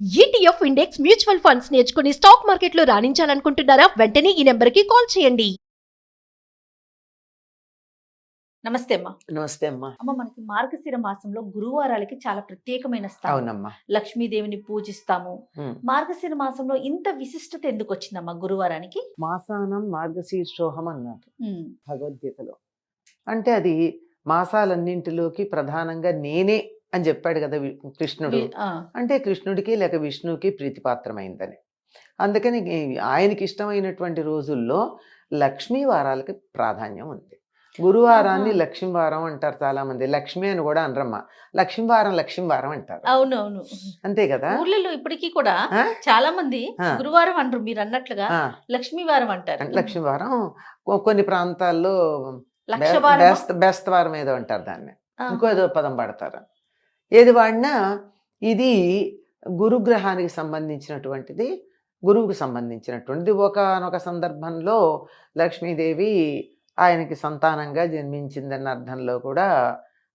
ETF index mutual funds నేర్చుకుని stock మార్కెట్లో రాణించాలనుకుంటున్నారా? వెంటనే ఈ నెంబర్కి కాల్ చేయండి. నమస్తే అమ్మా. నమస్తే అమ్మా. అమ్మ, మనకి మార్గశిర మాసంలో గురువారాలకి చాలా ప్రత్యేకమైన స్థానం. అవునమ్మా. లక్ష్మీదేవిని పూజిస్తాము. మార్గశిర మాసంలో ఇంత విశిష్టత ఎందుకు వచ్చిందమ్మా గురువారానికి? మాసానం మార్గశీర్షోహం అన్నారు భగవద్గీతలో. అంటే అది మాసాలన్నింటిలోకి ప్రధానంగా నేనే అని చెప్పాడు కదా కృష్ణుడు. అంటే కృష్ణుడికి లేక విష్ణువుకి ప్రీతిపాత్రమైందని. అందుకని ఆయనకి ఇష్టమైనటువంటి రోజుల్లో లక్ష్మీ వారాలకి ప్రాధాన్యం ఉంది. గురువారాన్ని లక్ష్మీ వారం అంటారు చాలా మంది. లక్ష్మి అని కూడా అనరమ్మా, లక్ష్మీ వారం అంటారు. అవునవును, అంతే కదా. ఊర్లలో ఇప్పటికీ కూడా చాలా మంది గురువారం అంటారు, మీరు అన్నట్లుగా లక్ష్మీ వారం అంటారు. లక్ష్మీ వారం కొన్ని ప్రాంతాల్లో బెస్తవారం ఏదో అంటారు దాన్ని, ఇంకో ఏదో పదం పడతారు. ఏది వాడినా ఇది గురుగ్రహానికి సంబంధించినటువంటిది, గురువుకు సంబంధించినటువంటిది. ఒకనొక సందర్భంలో లక్ష్మీదేవి ఆయనకి సంతానంగా జన్మించిందన్న అర్థంలో కూడా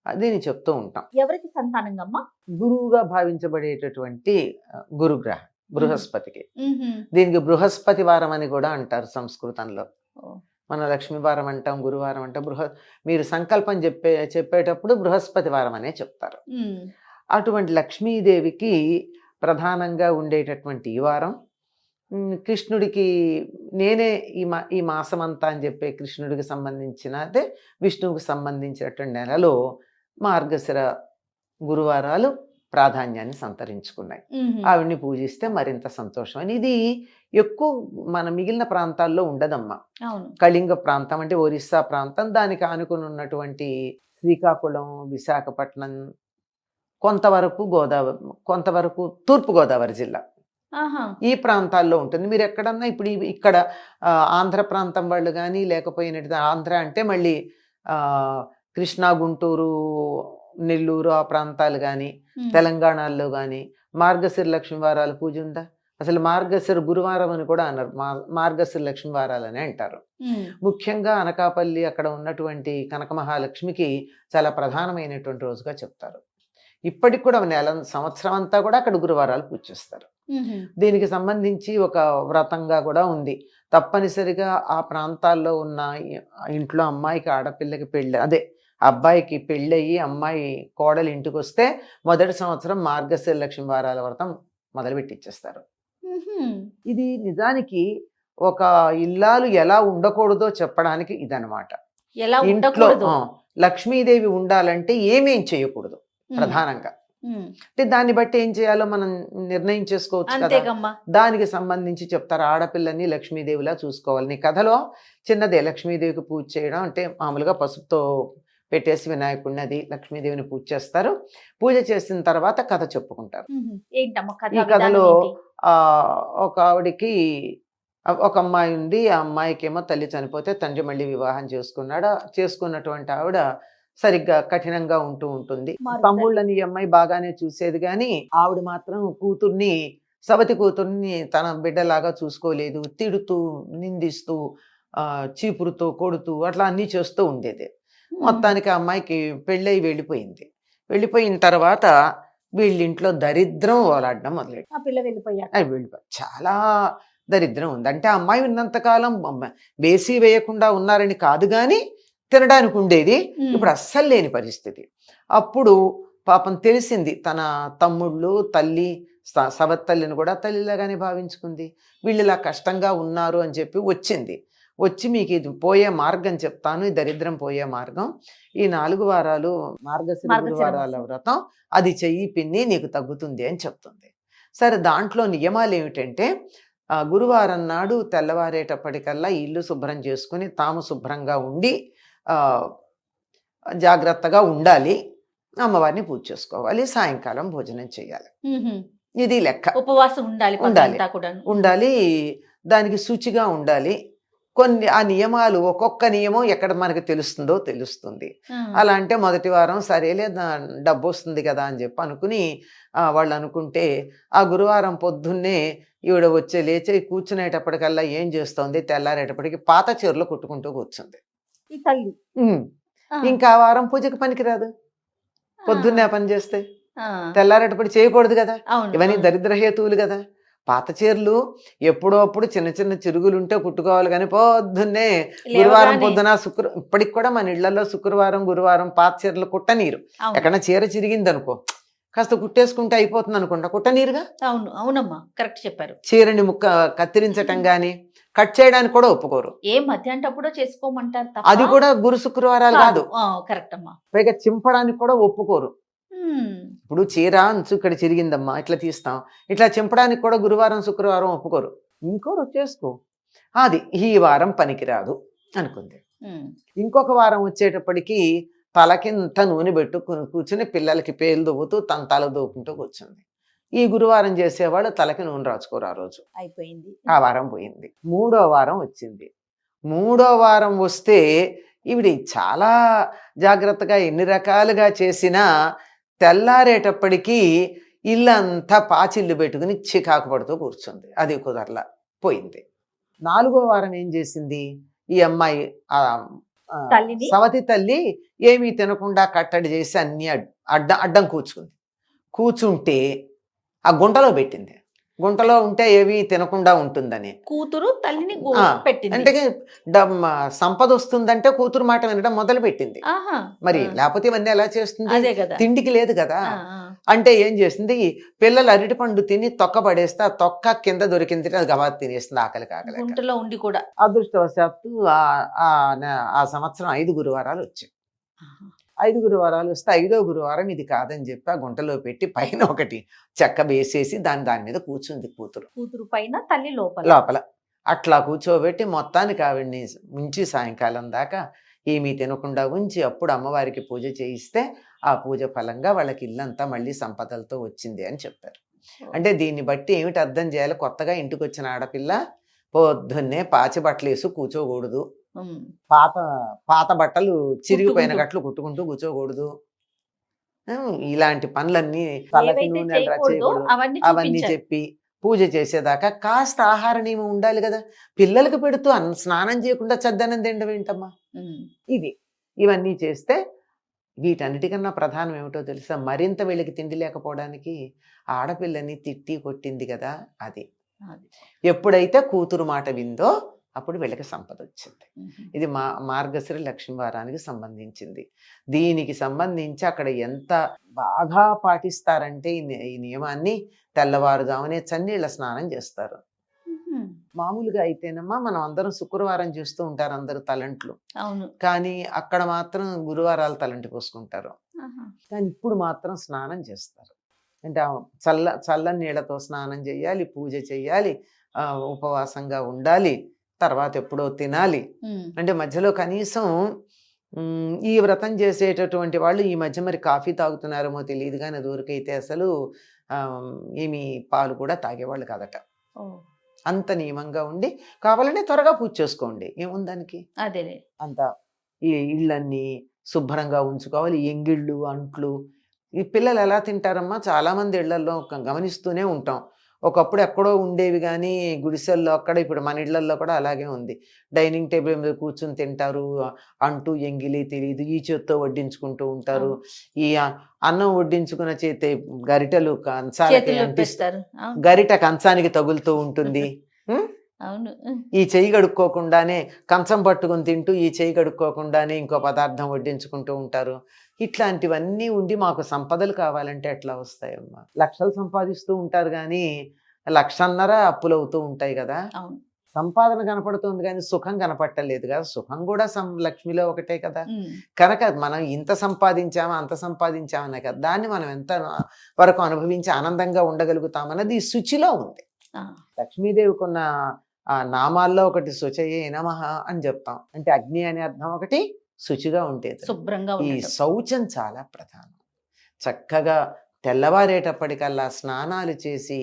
దీన్ని చెప్తూ ఉంటాం. ఎవరికి సంతానంగా అమ్మా? గురువుగా భావించబడేటటువంటి గురుగ్రహం బృహస్పతికి. దీనికి బృహస్పతి వారం అని కూడా అంటారు సంస్కృతంలో. మన లక్ష్మీ వారం అంటాం, గురువారం అంటాం. మీరు సంకల్పం చెప్పేటప్పుడు బృహస్పతి వారం అనే చెప్తారు. అటువంటి లక్ష్మీదేవికి ప్రధానంగా ఉండేటటువంటి ఈ వారం, కృష్ణుడికి నేనే ఈ మాసం అంతా అని చెప్పే కృష్ణుడికి సంబంధించిన, అదే విష్ణువుకి సంబంధించినటువంటి నెలలో మార్గశిర గురువారాలు ప్రాధాన్యాన్ని సంతరించుకున్నాయి. ఆవిడ్ని పూజిస్తే మరింత సంతోషం అని. ఇది ఎక్కువ మన మిగిలిన ప్రాంతాల్లో ఉండదమ్మా. కళింగ ప్రాంతం అంటే ఒరిస్సా ప్రాంతం, దానికి ఆనుకుని ఉన్నటువంటి శ్రీకాకుళం, విశాఖపట్నం, కొంతవరకు తూర్పు గోదావరి జిల్లా, ఈ ప్రాంతాల్లో ఉంటుంది. మీరు ఎక్కడన్నా ఇప్పుడు ఇక్కడ ఆంధ్ర ప్రాంతం వాళ్ళు కానీ, లేకపోయినట్టు ఆంధ్ర అంటే మళ్ళీ కృష్ణా, గుంటూరు, నెల్లూరు ఆ ప్రాంతాలు కానీ, తెలంగాణలో కానీ మార్గశిర లక్ష్మీ వారాల పూజ ఉందా? అసలు మార్గశిర గురువారం అని కూడా అన్నారు, మార్గశిర లక్ష్మీ వారాలని అంటారు. ముఖ్యంగా అనకాపల్లి అక్కడ ఉన్నటువంటి కనక మహాలక్ష్మికి చాలా ప్రధానమైనటువంటి రోజుగా చెప్తారు. ఇప్పటికి కూడా సంవత్సరం అంతా కూడా అక్కడ గురువారాలు పూజ చేస్తారు. దీనికి సంబంధించి ఒక వ్రతంగా కూడా ఉంది. తప్పనిసరిగా ఆ ప్రాంతాల్లో ఉన్న ఇంట్లో అమ్మాయికి, ఆడపిల్లకి పెళ్ళి, అబ్బాయికి పెళ్ళయి అమ్మాయి కోడలు ఇంటికి వస్తే మొదటి సంవత్సరం మార్గశిర లక్ష్మీ వారాల వ్రతం మొదలుపెట్టిచ్చేస్తారు. ఇది నిజానికి ఒక ఇల్లాలు ఎలా ఉండకూడదో చెప్పడానికి ఇదనమాట. ఇంట్లో లక్ష్మీదేవి ఉండాలంటే ఏమేం చేయకూడదు ప్రధానంగా. అంటే దాన్ని బట్టి ఏం చేయాలో మనం నిర్ణయం చేసుకోవచ్చు కదా. దానికి సంబంధించి చెప్తారు, ఆడపిల్లని లక్ష్మీదేవిలా చూసుకోవాలి. నీ కథలో చిన్నదే లక్ష్మీదేవికి పూజ చేయడం అంటే మామూలుగా పసుపుతో పెట్టేసి వినాయకుడిని అది లక్ష్మీదేవిని పూజ చేస్తారు. పూజ చేసిన తర్వాత కథ చెప్పుకుంటారు. ఈ కథలో ఒక ఆవిడికి ఒక అమ్మాయి ఉంది. ఆ అమ్మాయికి ఏమో తల్లి చనిపోతే తండ్రి మళ్ళీ వివాహం చేసుకున్నాడు. చేసుకున్నటువంటి ఆవిడ సరిగ్గా కఠినంగా ఉంటూ ఉంటుంది. తమ్ముళ్ళని ఈ అమ్మాయి బాగానే చూసేది కానీ ఆవిడ మాత్రం సవతి కూతుర్ని తన బిడ్డలాగా చూసుకోలేదు. తిడుతూ, నిందిస్తూ, చీపురుతో కొడుతూ అట్లా అన్నీ చేస్తూ ఉండేది. మొత్తానికి ఆ అమ్మాయికి పెళ్ళయి వెళ్ళిపోయిన తర్వాత వీళ్ళింట్లో దరిద్రం ఓలాడడం మొదలెట్టింది. చాలా దరిద్రం ఉంది. అంటే ఆ అమ్మాయి ఉన్నంతకాలం వేసి వేయకుండా ఉన్నారని కాదు కానీ తినడానికి ఉండేది. ఇప్పుడు అస్సలు లేని పరిస్థితి. అప్పుడు పాపం తెలిసింది, తన తమ్ముళ్ళు, తల్లి, సవత్తల్లిని కూడా తల్లిలాగానే భావించుకుంది. వీళ్ళు ఇలా కష్టంగా ఉన్నారు అని చెప్పి వచ్చి మీకు ఇది పోయే మార్గం చెప్తాను, ఈ దరిద్రం పోయే మార్గం. ఈ 4 వారాలు మార్గశిర గురువారాల వ్రతం అది చెయ్యి పిన్ని, నీకు తగ్గుతుంది అని చెప్తుంది. సరే, దాంట్లో నియమాలు ఏమిటంటే గురువారం నాడు తెల్లవారేటప్పటికల్లా ఇల్లు శుభ్రం చేసుకుని తాము శుభ్రంగా ఉండి జాగ్రత్తగా ఉండాలి. అమ్మవారిని పూజ చేసుకోవాలి. సాయంకాలం భోజనం చేయాలి. ఇది లెక్క. ఉపవాసం ఉండాలి. దానికి శుచిగా ఉండాలి. ఆ నియమాలు, ఒక్కొక్క నియమం ఎక్కడ మనకు తెలుస్తుంది. అలా అంటే మొదటి వారం సరేలే డబ్బు వస్తుంది కదా అని చెప్పి అనుకుని వాళ్ళు అనుకుంటే, ఆ గురువారం పొద్దున్నే ఈవిడ లేచి కూర్చునేటప్పటికల్లా ఏం చేస్తోంది, తెల్లారేటప్పటికి పాత చీరలో కుట్టుకుంటూ కూర్చుంది. ఇంకా వారం పూజకి పనికిరాదు పొద్దున్నే పని చేస్తే. తెల్లారేటప్పుడు చేయకూడదు కదా, అవును ఇవన్నీ అవును. దరిద్ర హేతువులు కదా. పాత చీరలు ఎప్పుడో అప్పుడు చిన్న చిన్న చిరుగులు ఉంటే కుట్టుకోవాలి కానీ పొద్దున్నే గురువారం లేవగానే. పొద్దున ఇప్పటికి కూడా మన ఇళ్లలో శుక్రవారం గురువారం పాత చీరలు కుట్టనీరు. అవును ఎక్కడన్నా చీర చిరిగింది అనుకో, కాస్త కుట్టేసుకుంటే అయిపోతుంది అనుకుంటా, కుట్టనీరుగా. అవును అవునమ్మా, కరెక్ట్ చెప్పారు. చీరని కత్తిరించటం గాని కట్ చేయడానికి కూడా ఒప్పుకోరు. ఏ మధ్యాహ్నటప్పుడో చేసుకోమంటారు తప్ప. అది కూడా గురు శుక్రవారాలు కాదు. కరెక్ట్ అమ్మా. పైగా చింపడానికి కూడా ఒప్పుకోరు. ఉమ్, ఇప్పుడు చీర అంచు ఇక్కడ చిరిగిందమ్మా, ఇట్లా తీస్తాం, ఇట్లా చింపడానికి కూడా గురువారం శుక్రవారం ఒప్పుకోరు. ఇంకోరు వచ్చేసుకో, అది ఈ వారం పనికిరాదు అనుకుంది. ఉమ్. ఇంకొక వారం వచ్చేటప్పటికి తలకింత నూనె పెట్టు కూర్చుని పిల్లలకి పేలు దువ్వుతూ తన తల దూకుంటూ కూర్చుంది. ఈ గురువారం చేసేవాళ్ళు తలకి నూనె రాచుకోరు ఆ రోజు. అయిపోయింది. ఆ వారం పోయింది. 3వ వారం వచ్చింది. 3వ వారం వస్తే ఈవిడ చాలా జాగ్రత్తగా ఎన్ని రకాలుగా చేసినా తెల్లారేటప్పటికీ ఇల్లంతా పాచిళ్ళు పెట్టుకుని చికాకు పడుతూ కూర్చుంది. అది కుదరలా, పోయింది. 4వ వారం ఏం చేసింది ఈ అమ్మాయి, తల్లిని? సవతి తల్లి ఏమీ తినకుండా కట్టడి చేసి అన్ని అడ్డం కూర్చుంటే ఆ గుంటలో పెట్టింది. గుంటలో ఉంటే ఏవి తినకుండా ఉంటుందని. కూతురు తల్లిని పెట్టింది. అంటే సంపద వస్తుందంటే కూతురు మాట వినడం మొదలు పెట్టింది. ఆహా. మరి లేకపోతే ఇవన్నీ ఎలా చేస్తుంది, అదే కదా. తిండికి లేదు కదా. ఆ, ఆ. అంటే ఏం చేసింది, పిల్లలు అరటిపండు తిని తొక్క పడేస్తే ఆ తొక్క కింద దొరికింది, అది గబా తినేస్తుంది ఆకలి కాకలేక. గుంటలో ఉండి కూడా. అదృష్టవశాత్తు ఆ సంవత్సరం 5 గురువారాలు వచ్చాయి. ఆహా. 5 గురువారాలు వస్తే 5వ గురువారం ఇది కాదని చెప్పి ఆ గుంటలో పెట్టి పైన ఒకటి చెక్క వేసేసి దాని మీద కూర్చుంది కూతురు పైన, తల్లి లోపల. అట్లా కూర్చోబెట్టి మొత్తానికి ఆవిడ్ని ఉంచి సాయంకాలం దాకా ఏమీ తినకుండా ఉంచి అప్పుడు అమ్మవారికి పూజ చేయిస్తే ఆ పూజ ఫలంగా వాళ్ళకి ఇల్లంతా మళ్ళీ సంపదలతో వచ్చింది అని చెప్పారు. అంటే దీన్ని బట్టి ఏమిటి అర్థం చేయాలి, కొత్తగా ఇంటికి వచ్చిన ఆడపిల్ల పొద్దున్నే పాచి బట్టలు వేసి కూర్చోకూడదు, పాత బట్టలు చిరిగిపోయిన గట్లు కుట్టుకుంటూ కూర్చోకూడదు, ఇలాంటి పనులన్నీ తలకి నూనె చేయకూడదు అవన్నీ చెప్పి పూజ చేసేదాకా కాస్త ఆహార నియమం ఉండాలి కదా. పిల్లలకి పెడుతూ స్నానం చేయకుండా చద్దనం తినడం ఏంటమ్మా. ఇవన్నీ చేస్తే వీటన్నిటికన్నా ప్రధానం ఏమిటో తెలుసా, మరింత వీళ్ళకి తిండి లేకపోవడానికి ఆడపిల్లని తిట్టి కొట్టింది కదా. అది ఎప్పుడైతే కూతురు మాట విందో అప్పుడు వీళ్ళకి సంపద వచ్చింది. ఇది మార్గశిర లక్ష్మీ వారానికి సంబంధించింది. దీనికి సంబంధించి అక్కడ ఎంత బాగా పాటిస్తారంటే ఈ నియమాన్ని, తెల్లవారుజామునే చన్నీళ్ళ స్నానం చేస్తారు. మామూలుగా అయితేనమ్మా మనం అందరం శుక్రవారం చేస్తూ ఉంటారు అందరూ తలంట్లు, కానీ అక్కడ మాత్రం గురువారాలు తలంటి పోసుకుంటారు. కానీ ఇప్పుడు మాత్రం స్నానం చేస్తారు. అంటే చల్లని నీళ్ళతో స్నానం చేయాలి, పూజ చేయాలి, ఉపవాసంగా ఉండాలి, తర్వాత ఎప్పుడో తినాలి. అంటే మధ్యలో కనీసం ఈ వ్రతం చేసేటటువంటి వాళ్ళు ఈ మధ్య మరి కాఫీ తాగుతున్నారేమో తెలియదు కానీ దూరకైతే అసలు ఏమి పాలు కూడా తాగేవాళ్ళు కాదట. అంత నియమంగా ఉండి కావాలంటే త్వరగా పూజ చేసుకోండి, ఏముందానికి. అదే అంత ఈ ఇళ్ళన్నీ శుభ్రంగా ఉంచుకోవాలి. ఎంగిళ్ళు అంట్లు ఈ పిల్లలు ఎలా తింటారమ్మా, చాలా మంది ఇళ్లలో గమనిస్తూనే ఉంటాం. ఒకప్పుడు ఎక్కడో ఉండేవి కానీ గుడిసెల్లో అక్కడ, ఇప్పుడు మన ఇళ్లలో కూడా అలాగే ఉంది. డైనింగ్ టేబుల్ మీద కూర్చుని తింటారు, అంటూ ఎంగిలి తెలియదు, ఈ చేత్తో వడ్డించుకుంటూ ఉంటారు. ఈ అన్నం వడ్డించుకున్న చేతి గరిటెలు కంచాలకి అంటిస్తారు, గరిట కంచానికి తగులుతూ ఉంటుంది. ఈ చెయ్యి కడుక్కోకుండానే కంచం పట్టుకుని తింటూ ఈ చెయ్యి కడుక్కోకుండానే ఇంకో పదార్థం వడ్డించుకుంటూ ఉంటారు. ఇట్లాంటివన్నీ ఉండి మాకు సంపదలు కావాలంటే ఎట్లా వస్తాయమ్మా. లక్షలు సంపాదిస్తూ ఉంటారు కానీ 1.5 అప్పులవుతూ ఉంటాయి కదా. సంపాదన కనపడుతుంది కానీ సుఖం కనపట్టలేదు కదా. సుఖం కూడా లక్ష్మిలో ఒకటే కదా. కనుక మనం ఇంత సంపాదించామా అంత సంపాదించామనే కదా, దాన్ని మనం ఎంత వరకు అనుభవించి ఆనందంగా ఉండగలుగుతామన్నది ఈ శుచిలో ఉంది. లక్ష్మీదేవికి ఉన్న నామాల్లో ఒకటి శుచయే నమః అని చెప్తాం. అంటే అగ్ని అనే అర్థం ఒకటి, శుచిగా ఉండేది, శుభ్రంగా. ఈ శౌచం చాలా ప్రధానం. చక్కగా తెల్లవారేటప్పటికల్లా స్నానాలు చేసి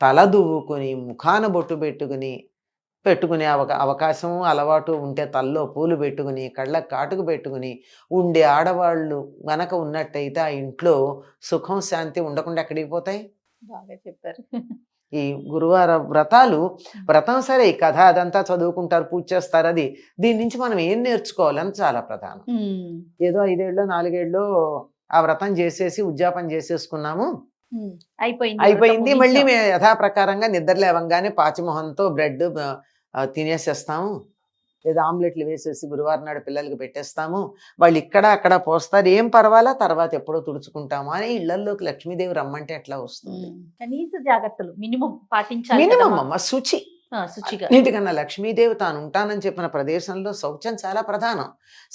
తల దువ్వుకొని ముఖాన బొట్టు పెట్టుకునే అవకాశం అలవాటు ఉంటే తల్లో పూలు పెట్టుకుని కళ్ళకు కాటుకు పెట్టుకుని ఉండే ఆడవాళ్ళు గనక ఉన్నట్టయితే ఆ ఇంట్లో సుఖం శాంతి ఉండకుండా ఎక్కడికి పోతాయి. బాగా చెప్పారు. ఈ గురువార వ్రతం సరే, ఈ కథ అదంతా చదువుకుంటారు, పూజ చేస్తారు, దీని నుంచి మనం ఏం నేర్చుకోవాలని చాలా ప్రధానం. ఏదో 5 ఏళ్ళో 4 ఏళ్ళో ఆ వ్రతం చేసేసి ఉద్యాపన చేసేసుకున్నాము, అయిపోయింది అయిపోయింది. వ్రతం మళ్ళీ ముగించాం. మేము యథాప్రకారంగా నిద్ర లేవంగానే పాచిమొహంతో బ్రెడ్ తినేసేస్తాము, లేదా ఆమ్లెట్లు వేసేసి గురువారం నాడు పిల్లలకి పెట్టేస్తాము, వాళ్ళు ఇక్కడ అక్కడ పోస్తారు, ఏం పర్వాలా తర్వాత ఎప్పుడో తుడుచుకుంటాము అని ఇళ్లలోకి లక్ష్మీదేవి రమ్మంటే ఎట్లా వస్తుంది? కనీస జాగ్రత్తలు మినిమం పాటించాలి మినిమం కదమ్మా. అమ్మ శుచి. శుచిగా. అన్నిటికన్నా లక్ష్మీదేవి తాను ఉంటానని చెప్పిన ప్రదేశంలో శౌచం చాలా ప్రధానం.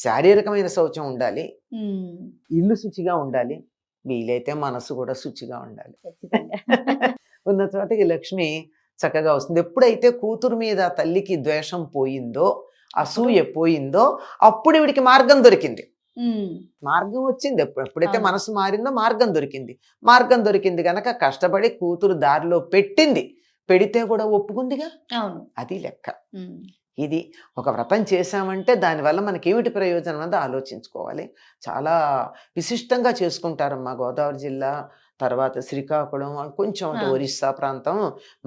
శారీరకమైన శౌచం ఉండాలి, ఇల్లు శుచిగా ఉండాలి, వీలైతే మనసు కూడా శుచిగా ఉండాలి. ఖచ్చితంగా. ఉన్న చోటకి లక్ష్మి చక్కగా వస్తుంది. ఎప్పుడైతే కూతురు మీద తల్లికి ద్వేషం పోయిందో, అసూయ పోయిందో, అప్పుడు వీడికి మార్గం దొరికింది. మార్గం వచ్చింది. ఎప్పుడైతే అవును. మనసు మారిందో మార్గం దొరికింది. మార్గం దొరికింది గనక కష్టపడి కూతురు దారిలో పెట్టింది, పెడితే కూడా ఒప్పుకుందిగా, అవును. అది లెక్క. ఇది ఒక వ్రతం చేశామంటే దానివల్ల మనకి ఏమిటి ప్రయోజనం అన్నది ఆలోచించుకోవాలి. చాలా విశిష్టంగా చేసుకుంటారమ్మా గోదావరి జిల్లా, తర్వాత శ్రీకాకుళం, కొంచెం అంటే ఒరిస్సా ప్రాంతం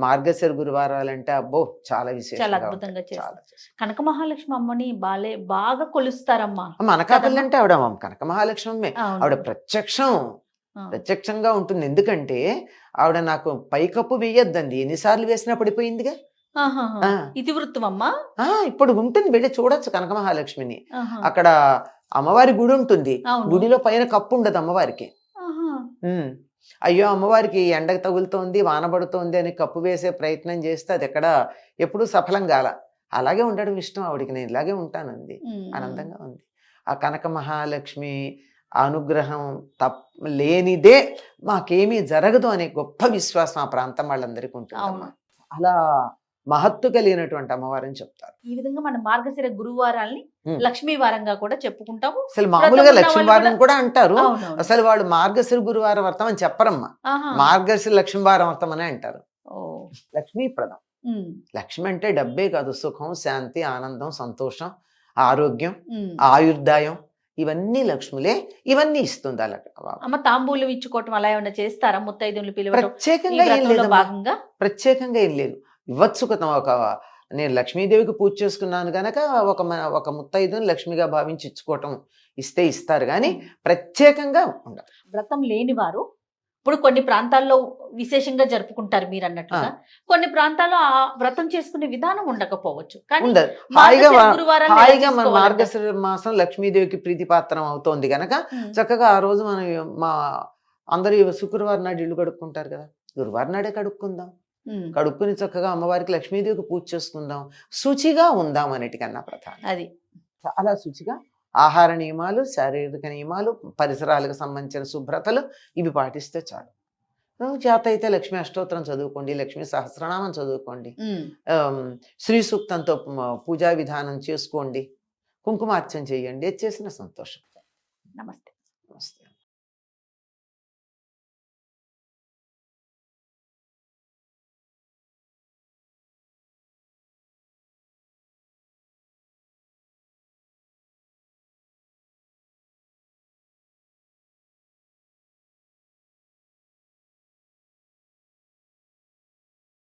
మార్గశిర గురువారాలంటే అబ్బో చాలా చాలా విశేషంగా అద్భుతంగా ఉంటాయి. చాలా చేస్తారు. కనక మహాలక్ష్మి అమ్మని బాగా కొలుస్తారమ్మా. అనకాపల్లి అంటే ఆవిడ కనక మహాలక్ష్మి, అవును. ఆవిడ ప్రత్యక్షంగా ఉంటుంది. ఎందుకంటే ఆవిడ నాకు పైకప్పు వేయొద్దండి, ఎన్నిసార్లు వేసినా పడిపోయిందిగా. ఆహాహా. ఇతివృత్తం అమ్మా. ఇప్పుడు ఉంటుంది, వెళ్ళి చూడొచ్చు కనక మహాలక్ష్మిని. ఆహా. అక్కడ అమ్మవారి గుడి ఉంటుంది, అవును. గుడిలో పైన కప్పు ఉండదు అమ్మవారికి. ఆహా. అయ్యో అమ్మవారికి ఎండకు తగులుతోంది, వాన పడుతోంది అని కప్పు వేసే ప్రయత్నం చేస్తే అది ఎక్కడ ఎప్పుడూ సఫలం కాల. అలాగే ఉండడం ఇష్టం ఆవిడికి, నేను ఇలాగే ఉంటానంది, ఆనందంగా ఉంది. ఆ కనక మహాలక్ష్మి అనుగ్రహం లేనిదే మాకేమీ జరగదు అనే గొప్ప విశ్వాసం ఆ ప్రాంతం వాళ్ళందరికీ ఉంటుంది. అవును. అలా మహత్తు కలిగినటువంటి అమ్మవారని చెప్తారు. ఈ విధంగా మన మార్గశిర గురువారాల్ని లక్ష్మీ వారంగా కూడా చెప్పుకుంటాము. అసలు మామూలుగా లక్ష్మీ వారం కూడా అంటారు. అవునవును. అసలు వాళ్ళు మార్గశిర గురువార వ్రతం అని చెప్పరమ్మా, ఆహా. మార్గశిర లక్ష్మీ వారం వ్రతం అనే అంటారు. ఓ. లక్ష్మీప్రదం. లక్ష్మి అంటే డబ్బే కాదు, సుఖం, శాంతి, ఆనందం, సంతోషం, ఆరోగ్యం, ఆయుర్దాయం, ఇవన్నీ లక్ష్ములే. ఇవన్నీ ఇస్తుంది అలా. అమ్మ తాంబూలం ఇచ్చుకోవటం అలా ఏమైనా చేస్తారా? ముత్తైదువులు పిలవడం ప్రత్యేకంగా ఏం లేదు, భాగంగా ప్రత్యేకంగా ఏం లేదు. ఇవ్వచ్చు కదా. నేను లక్ష్మీదేవికి పూజ చేసుకున్నాను గనక ఒక ముత్తైదుని లక్ష్మిగా భావించి ఇచ్చుకోవటం, ఇస్తే ఇస్తారు కానీ ప్రత్యేకంగా ఉండదు. వ్రతం లేని వారు ఇప్పుడు కొన్ని ప్రాంతాల్లో విశేషంగా జరుపుకుంటారు మీరు అన్నట్టుగా, కొన్ని ప్రాంతాల్లో ఆ వ్రతం చేసుకునే విధానం ఉండకపోవచ్చు. కానీ ఉండదు. హాయిగా మన మార్గశిర మాసం లక్ష్మీదేవికి ప్రీతిపాత్రం అవుతోంది గనక చక్కగా ఆ రోజు మనం అందరూ శుక్రవారం నాడు ఇల్లు కడుక్కుంటారు కదా, గురువారం నాడే కడుక్కుందాం, కడుక్కుని చక్కగా అమ్మవారికి లక్ష్మీదేవికి పూజ చేసుకుందాం, శుచిగా ఉందాం అన్నిటికన్నా ప్రధానం. అది చాలా శుచిగా ఆహార నియమాలు, శారీరక నియమాలు, పరిసరాలకు సంబంధించిన శుభ్రతలు ఇవి పాటిస్తే చాలు. చేత అయితే లక్ష్మీ అష్టోత్తరం చదువుకోండి, లక్ష్మీ సహస్రనామం చదువుకోండి, శ్రీ సూక్తంతో పూజా విధానం చేసుకోండి, కుంకుమార్చన చేయండి, చేసిన సంతోషం. నమస్తే. నమస్తే.